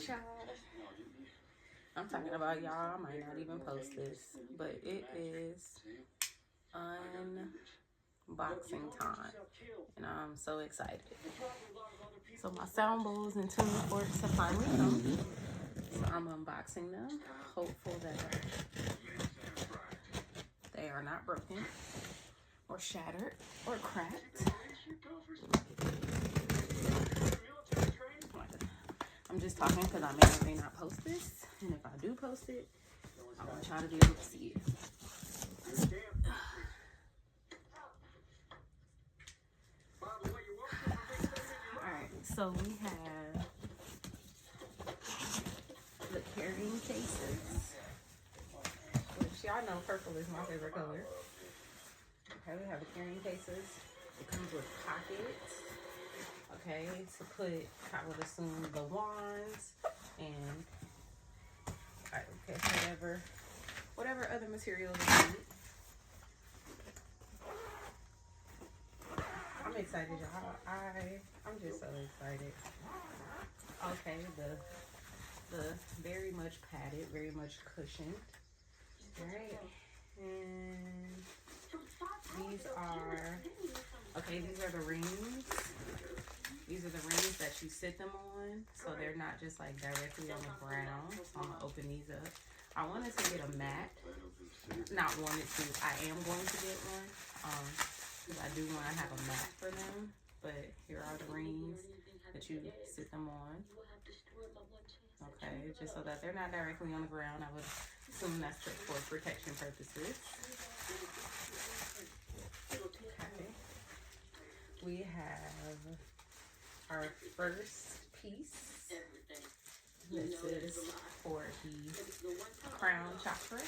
Child. I'm talking about y'all. I might not even post this, but it is unboxing time, and I'm so excited. So my sound bowls and tuning forks have finally come. So I'm unboxing them, hopeful that they are not broken or shattered or cracked. I'm just talking because I may or may not post this, and if I do post it, I want y'all to be able to see it. Alright, so we have the carrying cases, which y'all know purple is my favorite color. Okay, we have the carrying cases. It comes with pockets. Okay, to put, I would assume, the wands and whatever other materials you need. I'm excited, y'all. I'm just so excited. Okay, the very much padded, very much cushioned. All right, and these are the rings. These are the rings that you sit them on, so they're not just like directly on the ground. So I'm gonna open these up. I wanted to get a mat. Not wanted to. I am going to get one. Because I do want to have a mat for them. But here are the rings that you sit them on. Okay, just so that they're not directly on the ground. I would assume that's for protection purposes. Okay. We have our first piece. This is for the crown chakra.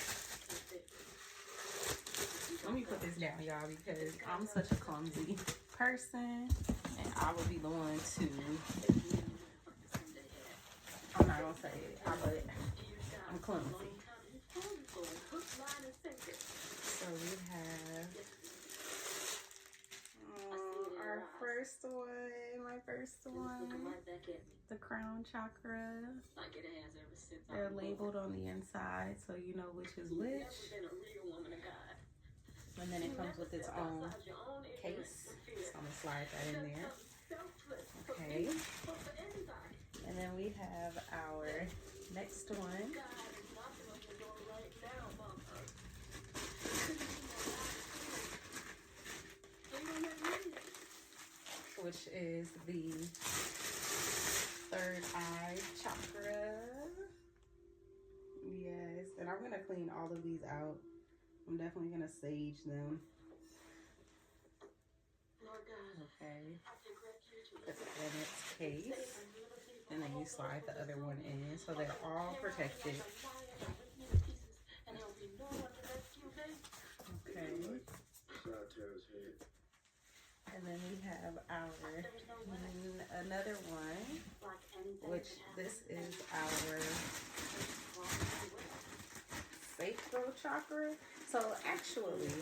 Let me put this down, y'all, because I'm such a clumsy person, and I will be the one to, I'm not gonna say it, but I'm clumsy. So we have our first one, my first one, the crown chakra. They're labeled on the inside, so you know which is which. And then it comes with its own case, so I'm gonna slide that in there. Okay. And then we have our next one. Which is the third eye chakra. Yes, and I'm gonna clean all of these out. I'm definitely gonna sage them. Okay. Put it in its case. And then you slide the other one in, so they're all protected. Okay. And then we have another one, which this is our sacral chakra. So actually,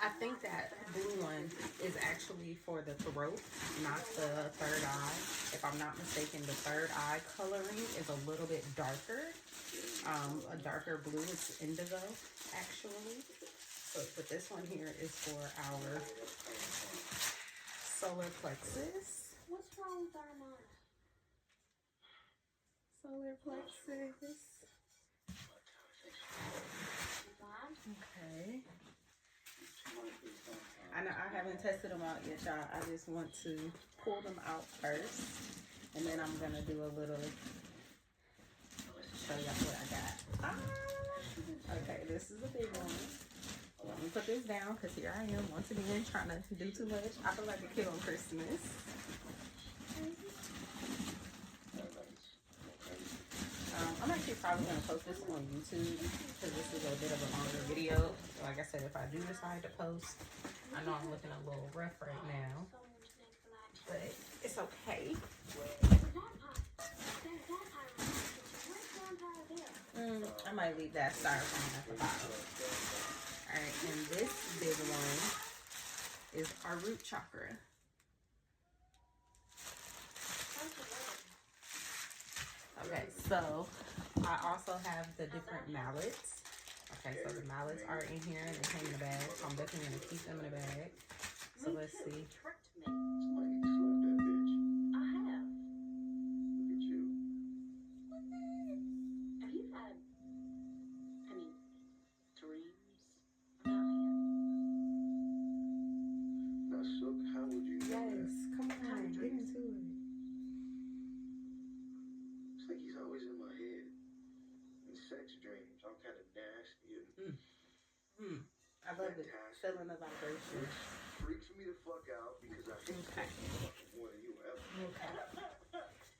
I think that blue one is actually for the throat, not the third eye. If I'm not mistaken, the third eye coloring is a little bit darker. A darker blue. It's indigo, actually. But this one here is for our solar plexus. What's wrong with our mind? Solar plexus. Okay. I know I haven't tested them out yet, y'all. I just want to pull them out first, and then I'm gonna do a little show y'all what I got. Okay, this is a big one. Let me put this down because here I am once again trying to do too much. I feel like a kid on Christmas. I'm actually probably going to post this on YouTube because this is a bit of a longer video. Like I said, if I do decide to post, I know I'm looking a little rough right now, but it's okay. I might leave that styrofoam at the bottom. Alright, and this big one is our root chakra. Okay, so I also have the different mallets. Okay, so the mallets are in here and they hang in the bag. So I'm definitely going to keep them in the bag. So let's see. How would you know Yes, come on, get into it. It's like he's always in my head. In sex dreams, I'm kind of nasty and I love it. Feeling the vibration. Freaks me the fuck out because I hate more than you ever. Okay.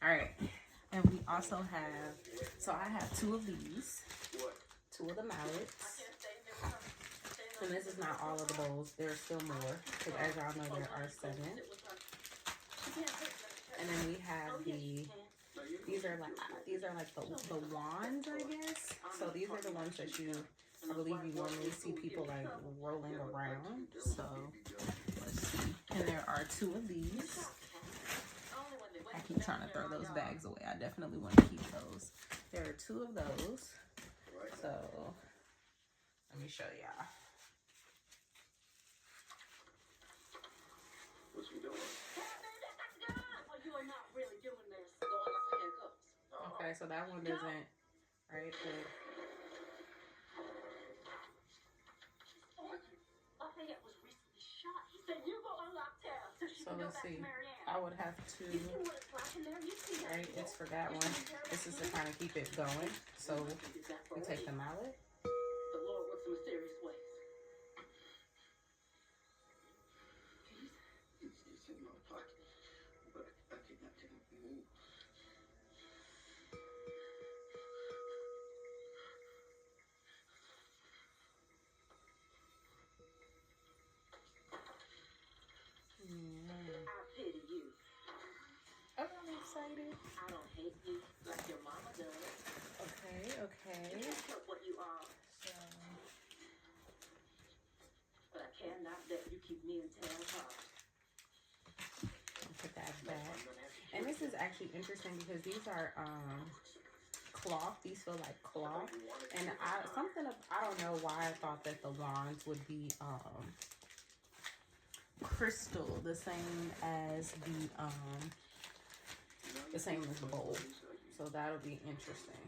All right. And we also have, so I have 2 of these. What? 2 of the mallets. And this is not all of the bowls. There's still more. Because as y'all know, there are 7. And then we have these are like the wands, I guess. So these are the ones that I believe you normally see people like rolling around. So let's see. And there are 2 of these. I keep trying to throw those bags away. I definitely want to keep those. There are 2 of those. So let me show y'all. What's he doing? You are not really doing this. Okay, so that one doesn't, right? Lafayette was recently shot. He said you go unlock tabs so she So can go let's back see. to Marianne. I would have to, You see what it's like in there? You see that? right? It's for that one. This is to kind of keep it going. So we take the mallet. The Lord works in mysterious ways. It's in my pocket, but I cannot move. I pity you. Oh, I'm excited. I don't hate you like your mama does. Okay. You can't help what you are, So but I cannot let you keep me in town apart. I'll put that back. And this is actually interesting because these are cloth. These feel like cloth. And I don't know why I thought that the wands would be crystal, the same as the bowl. So that'll be interesting.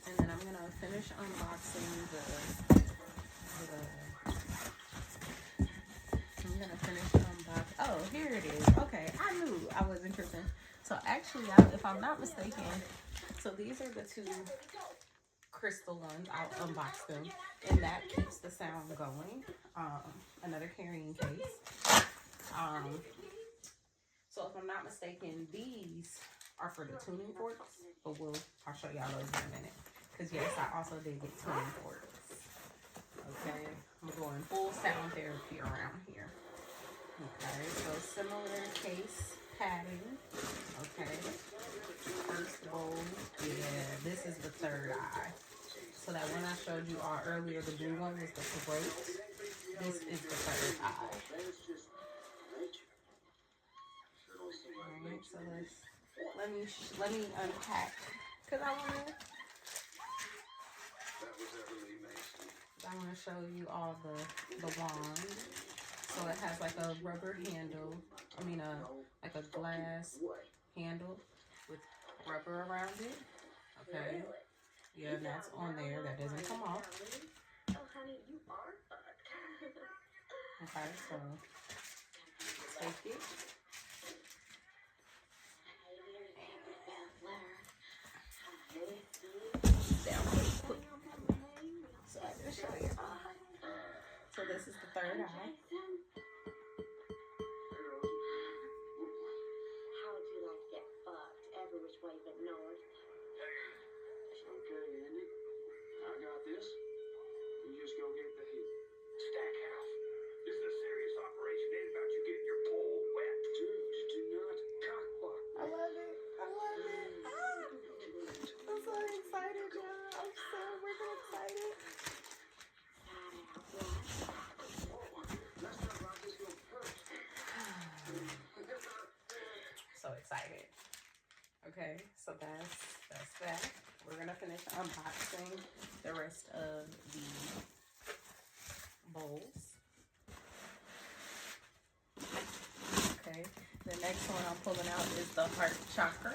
And then I'm gonna finish unboxing oh, here it is. Okay, I knew I was interested. So actually, if I'm not mistaken, so these are the 2 crystal ones. I'll unbox them, and that keeps the sound going. Another carrying case. So if I'm not mistaken, these are for the tuning forks, but I'll show y'all those in a minute. Because yes, I also did get tuning forks. Okay, I'm going full sound therapy around here. Okay, so similar case padding. Okay, first bowl. Yeah, this is the third eye. So that one I showed you all earlier, the blue one was the throat. This is the third eye. Alright, so let me unpack, because I want to show you all the wands. So it has like a rubber handle, like a glass handle with rubber around it. Okay, yeah, and that's on there, that doesn't come off. Oh honey, you are fucked. Okay, so take it. So I just show you. So this is the third eye. How would you like to get fucked every which way but north? Okay, Andy. I got this. You just go get the heat. Stackhouse. This is a serious operation. Ain't about you getting your pole wet. Okay, so that's that. We're gonna finish unboxing the rest of the bowls. Okay, the next one I'm pulling out is the heart chakra.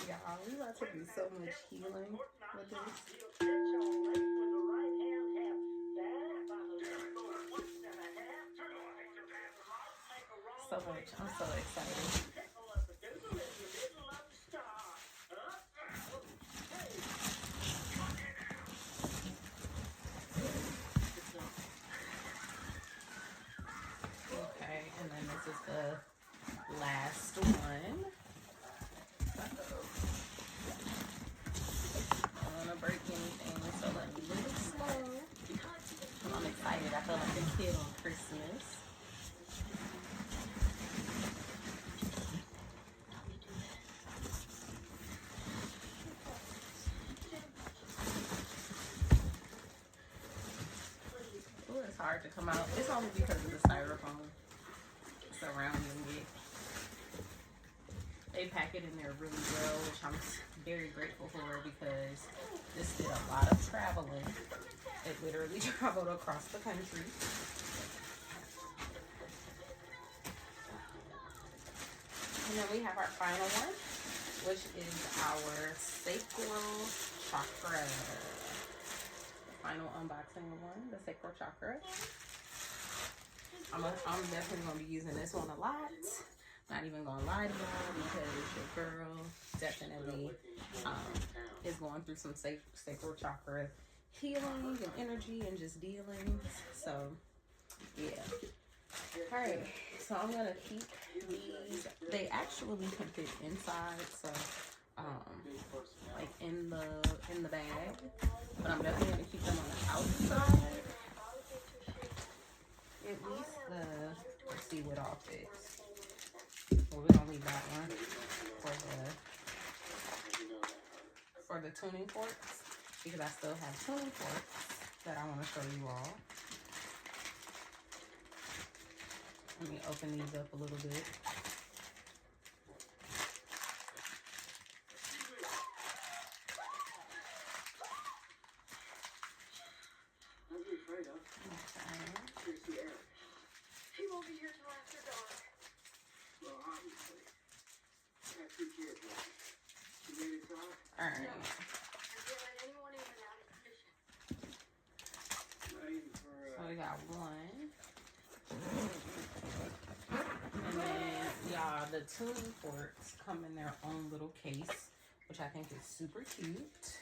Y'all, we about to do so much healing with this. So much. I'm so excited. Okay, and then this is the last one. I don't want to break anything, so let me move it slow. I'm excited. I feel like a kid on Christmas. Ooh, it's hard to come out. It's only because of the styrofoam surrounding it. They pack it in there really well, which I'm very grateful for because this did a lot of traveling. It literally traveled across the country. And then we have our final one, which is our sacral chakra. Final unboxing one, the sacral chakra. I'm definitely going to be using this one a lot. Not even going to lie to y'all because your girl definitely is going through some sacral chakra healing and energy and just dealing. So, yeah. Alright, so I'm going to keep these. They actually can fit inside, so, like in the bag. But I'm definitely going to keep them on the outside. At least let's see what all fits. Well, we're gonna leave that one for the tuning forks because I still have tuning forks that I want to show you all. Let me open these up a little bit. He won't be here till after dark. Well, obviously. I got 2 kids, right? You made it talk? Alright. I can't let anyone in without his permission. Not even for, So we got one. And then, y'all, the tuning forks come in their own little case, which I think is super cute.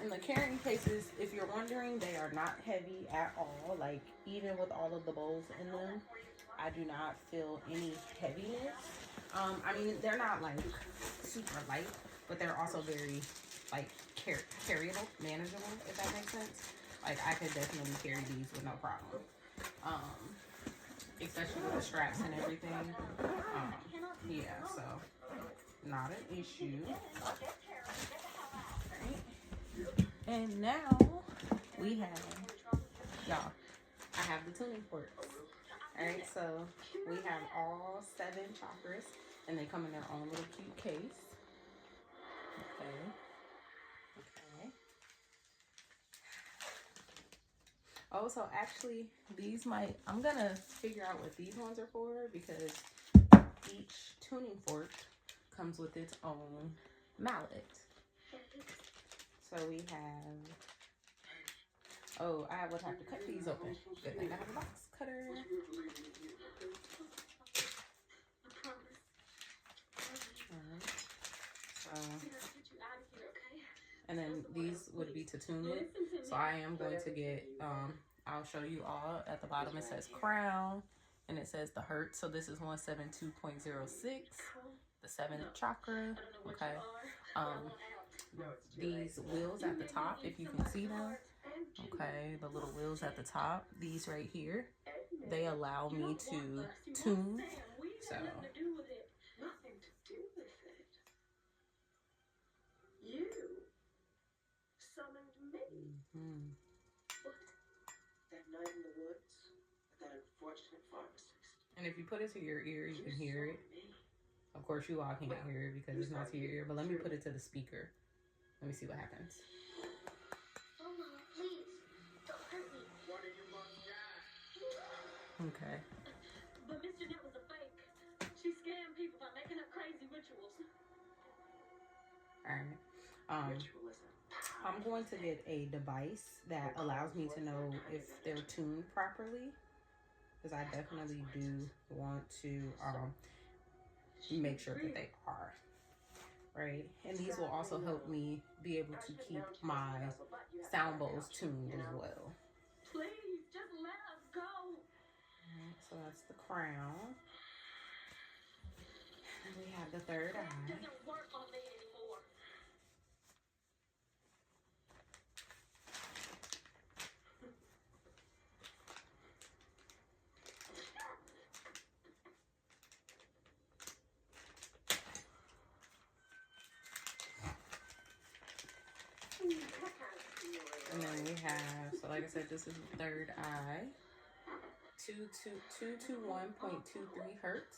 And the carrying cases, if you're wondering, they are not heavy at all. Like, even with all of the bowls in them, I do not feel any heaviness. I mean, they're not, like, super light, but they're also very, like, carryable, manageable, if that makes sense. Like, I could definitely carry these with no problem. Especially with the straps and everything. Yeah, so, not an issue. And now we have, y'all, I have the tuning forks. Alright, so we have all 7 chakras and they come in their own little cute case. Okay. Oh, so actually these I'm gonna figure out what these ones are for because each tuning fork comes with its own mallet. So we have, I would have to cut these open. Good thing I have a box cutter. And then these would be to tune it. So I am going to get, I'll show you all. At the bottom it says crown and it says the hertz. So this is 172.06, the 7th chakra. Okay. These wheels at the top, if you can see them, okay, the little wheels at the top, these right here, they allow me to tune. So And if you put it to your ear, you can hear it. Of course, you all can't hear it because it's not to your ear, but let me put it to the speaker. Let me see what happens. Mama, please, don't hurt me. What are you about to die? Okay. But Mr. Net was a fake. She scammed people by making up crazy rituals. All right. I'm going to get a device that allows me to know if they're tuned properly, because I definitely do want to make sure that they are, right? And these will also help me be able to keep my sound bowls tuned as well. Please, just let us go. All right, so that's the crown. And we have the third That eye. doesn't work on me anymore. And then we have, so like I said, this is the third eye. 221.23 hertz.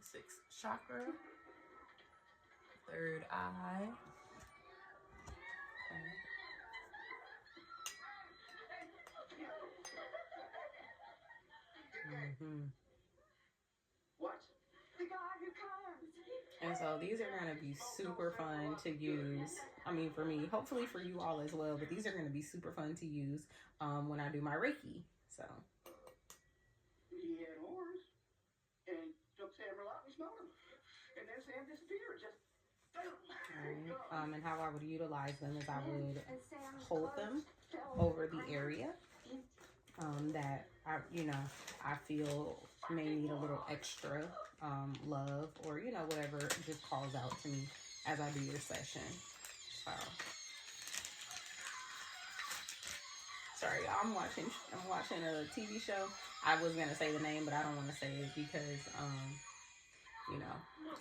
Sixth chakra. Third eye. Okay. What? The guy who comes. And so these are going to be super fun to use. I mean, for me, hopefully for you all as well, but these are going to be super fun to use when I do my Reiki. So. He had horns and took Sam out and smelled him. And then Sam disappeared. Just All right. And how I would utilize them is I would hold them over the area that I feel may need a little extra love, or whatever just calls out to me as I do your session. So sorry, I'm watching a TV show. I was gonna say the name, but I don't want to say it because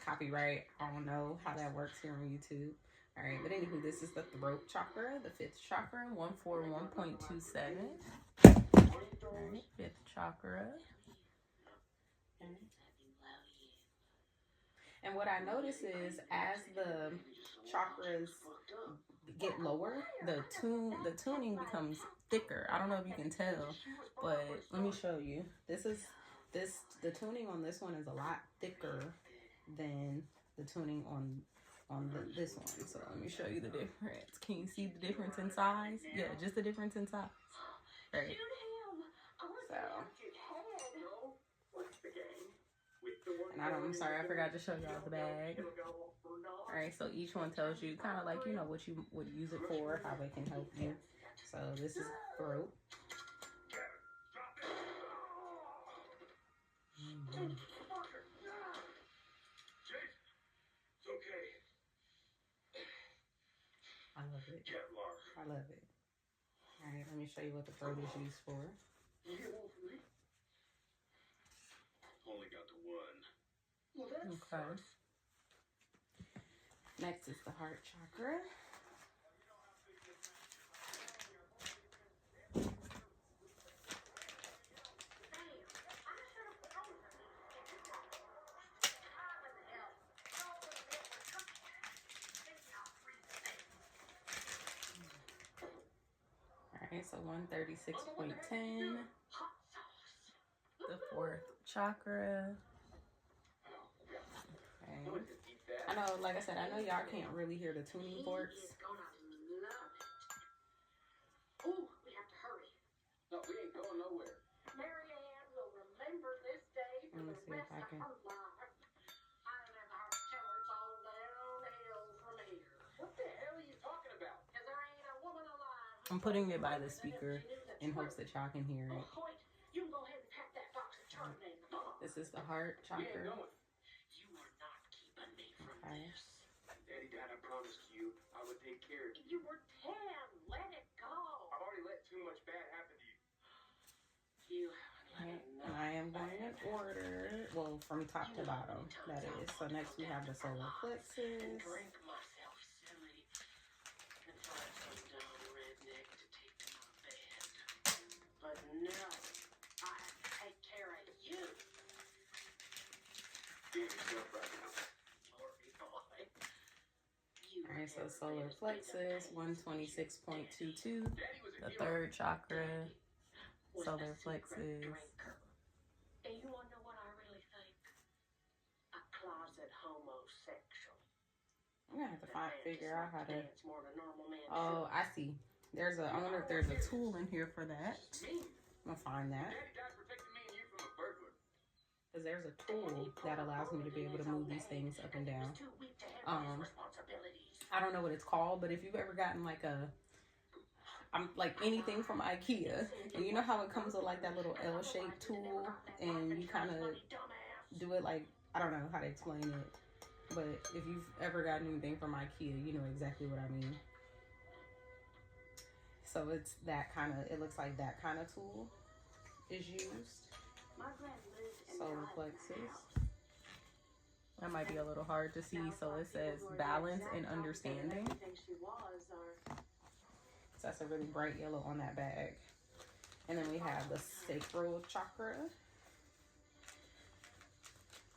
copyright. I don't know how that works here on YouTube. All right, but anywho, this is the throat chakra, the fifth chakra, 141.27. All right, fifth chakra. Okay. And what I notice is as the chakras get lower, the tuning becomes thicker. I don't know if you can tell, but let me show you. The tuning on this one is a lot thicker than the tuning on this one. So let me show you the difference. Can you see the difference in size? Yeah, just the difference in size. Right. So. And I'm sorry, I forgot to show y'all the bag. All right, so each one tells you kind of like, what you would use it for, how it can help you. So this is throat. It's okay. I love it. I love it. All right, let me show you what the throat is used for. You get one for me? Only got the one. Well, that's okay. Next is the heart chakra. Alright, so 136.10. The fourth chakra. Okay. I know, like I said, I know y'all can't really hear the tuning forks. Ooh, we have to hurry. No, we ain't going nowhere. Marianne will remember this day for the rest of her life. I don't have the heart to tell her it's all downhill from here. What the hell are you talking about? Because there ain't a woman alive. I'm putting it by the speaker in hopes that y'all can hear it. You can go ahead and pack that box and turn it in the box. This is the heart chakra. You are not keeping me from this. Daddy, Dad, I promised you I would take care of you. You were 10. Let it go. I've already let too much bad happen to you. You haven't let enough. I am going in order, well, from top to bottom, that is. So next we have the solar plexus. Drink myself silly and find some dumb redneck to take to my bed. But no, I have to take care of you. Alright, so solar plexus, 126.22, the third chakra, solar plexus. And you want to know what I really think? A closet homosexual. I'm gonna have to figure out how to. Oh, I see. I wonder if there's a tool in here for that. I'm gonna find that. Because there's a tool that allows me to be able to move these things up and down. I don't know what it's called, but if you've ever gotten like anything from IKEA, and you know how it comes with like that little L-shaped tool, and you kind of do it like, I don't know how to explain it, but if you've ever gotten anything from IKEA, you know exactly what I mean. So it's that kind of, it looks like that kind of tool is used. Solar plexus. That might be a little hard to see. So it says balance and understanding. So that's a really bright yellow on that bag. And then we have the sacral chakra.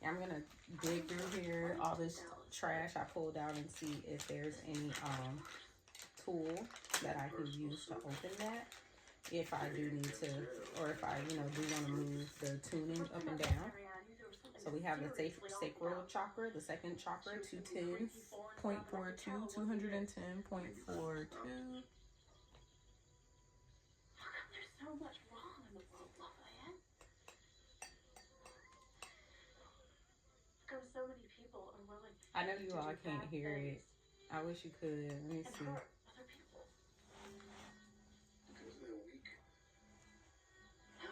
I'm going to dig through here, all this trash I pulled out, and see if there's any tool that I can use to open that. If I do need to, or if I, do want to move the tuning up and down. So we have the sacral chakra, the second chakra, 210.42, 210.42. There's so much wrong in the world, Lafayette. Because so many people are willing. I know you all can't hear it. I wish you could. Let me see. Other people. Because they're weak.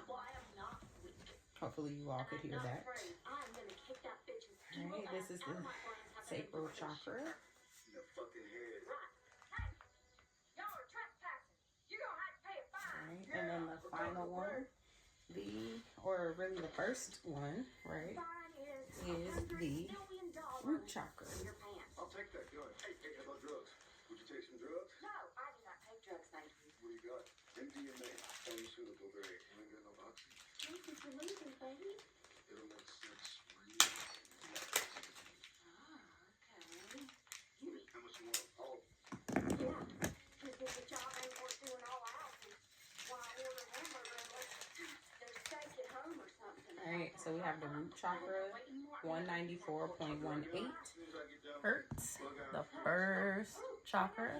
Well, I am not weak. Hopefully you all could hear that. I'm gonna kick that bitch's Alright, this is the sacral chakra. In the fucking head. Right. Hey, y'all are trespassing. You're gonna have to pay a fine. Alright, and then the final one, really the first one, right, is the root chakra. I'll take that. Go ahead. Hey, how about drugs? Would you take some drugs? No, I do not take drugs, thank you. What do you got? MDMA. Pharmaceutical grade. You ain't got no oxy? Thank you for leaving, baby. It'll make sense for you. Okay. How much you want? Oh. Yeah. Because if the job ain't worth doing all out, why order a hamburger unless there's steak at home or something? Alright, so we have the root chakra, 194.18 hertz, the first chakra.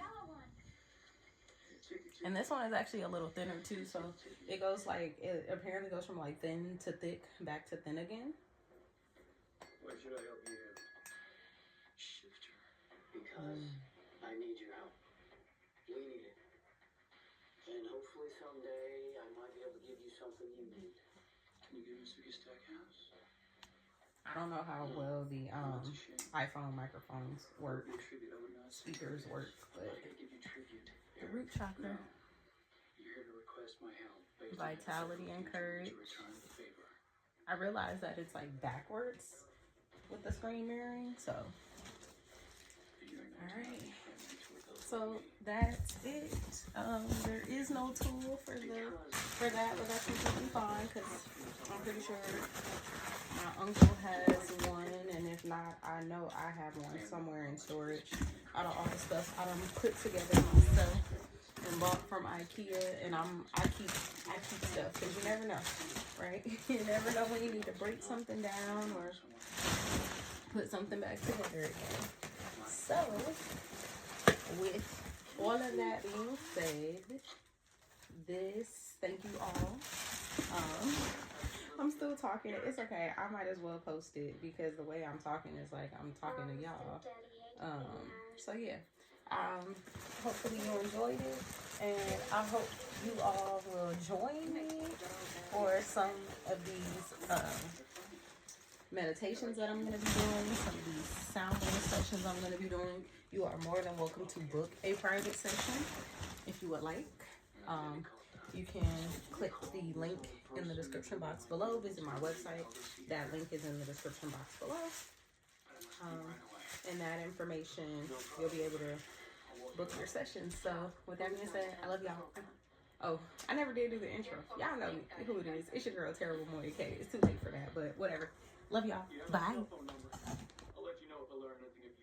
And this one is actually a little thinner too, so it goes it apparently goes from like thin to thick, back to thin again. Why should I help you? Shifter. Because I need your help. We need it. And hopefully someday I might be able to give you something you need. Can you give me a Suki Stackhouse? I don't know how well the iPhone microphones work, speakers work, but the root chakra, vitality and courage. I realize that it's like backwards with the screen mirroring, so alright, so that's it. There is no tool for that, but that's completely fine, because I'm pretty sure my uncle has one, and if not, I know I have one somewhere in storage. Out of all the stuff I done put together myself and bought from IKEA, and I keep stuff, because you never know, right? You never know when you need to break something down or put something back together again. So, with all of that being said, thank you all. I'm still talking. It's okay. I might as well post it, because the way I'm talking is like I'm talking to y'all. So yeah. Hopefully you enjoyed it, and I hope you all will join me for some of these meditations that I'm going to be doing, some of these sounding sessions I'm going to be doing. You are more than welcome to book a private session if you would like. You can click the link in the description box below. Visit my website. That link is in the description box below. And that information, you'll be able to book your session. So with that being said, I love y'all. Oh, I never did do the intro. Y'all know who it is. It's your girl, Terrible Moya K. It's too late for that, but whatever. Love y'all. You have my Bye. cell phone number. I'll let you know if I learn anything.